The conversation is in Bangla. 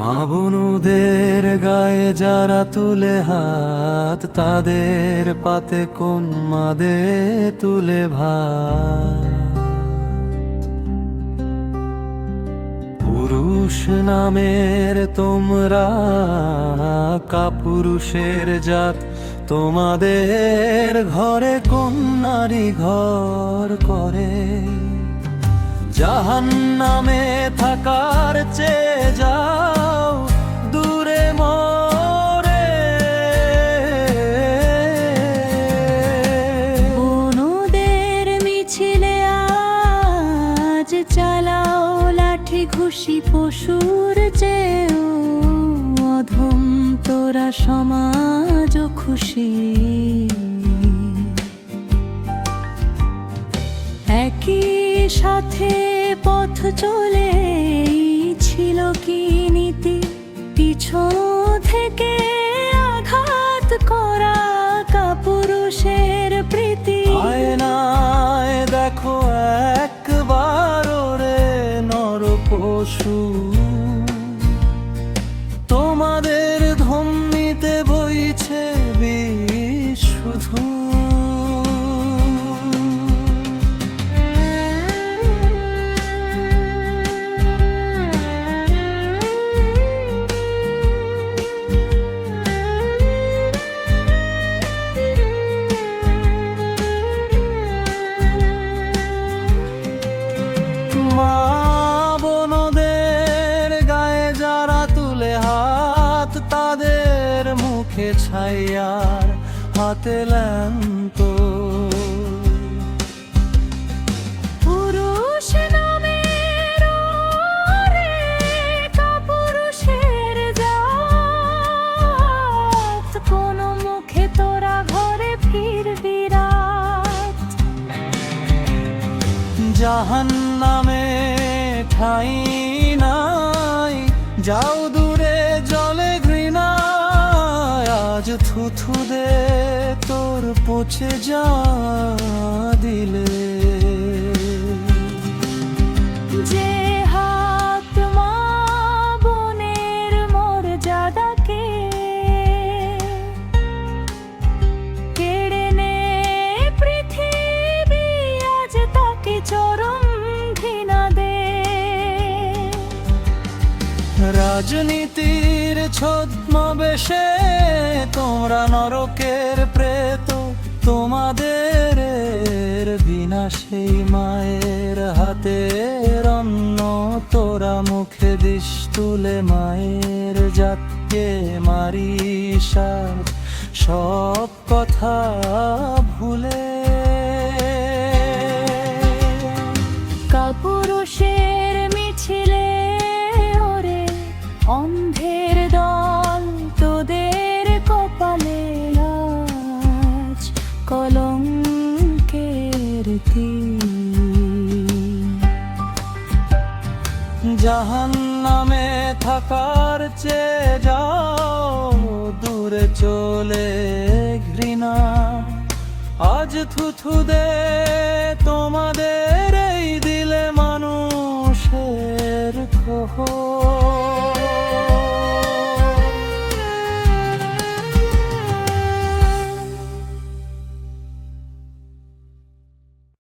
মা বোনদের গায়ে যারা তুলে হাত, তাদের পাতে কোন মাদে তুলে ভাত। পুরুষ নামের তোমরা কাপুরুষের জাত, তোমাদের ঘরে কোন নারী ঘর করে? জাহান্নামে থাকার চেয়ে যাও দূরে মরে। বনদের মিছিলে আজ চালাও লাঠি ঘুষি, পশুর চেয়েও অধম তোরা সমাজ খুশি। একই সাথে পথ চলে ছিল কি নীতি, পিছন থেকে আঘাত করা কাপুরুষের প্রীতি। আয়নায় দেখো একবার ওরে নর পশু, তোমাদের ধমনীতে বইছে বিষ শুধু। মা বোনদের গায়ে যারা তুলে হাত, তাদের মুখে ছাইয়ার হাতে ল্যান্ত। পুরুষ নামের ওরে কাপুরুষের জাত, কোন মুখে তোরা ঘরে ফিরবি রাত। জাহান্নামে ঠাই নাই, যাও দূরে জলে ঘৃণা। আজ থুথু দে তোর পচে যা দিলে। যে হাত মা বোনের মর্যাদাকে কেড়ে নে পৃথিবী, আজ তাকে চরম ঘৃণা দে। রাজনীতির ছদ্মবেশে তোমরা নরকের প্রেত, তোমাদের বিনাশেই মায়ের হাতের অন্ন। তোরা মুখে দিস তুলে মায়ের জাতকে মারিসার সব কথা ভুলে। কাপুরুষের মিছিলে ওরে অন্ধের দল, তোদের কপালে আজ কলঙ্কের তিল। জাহান্নামে থাকার চেয়ে যাও দূরে চলে ঘৃণা। আজ থুথু দে তোমাদের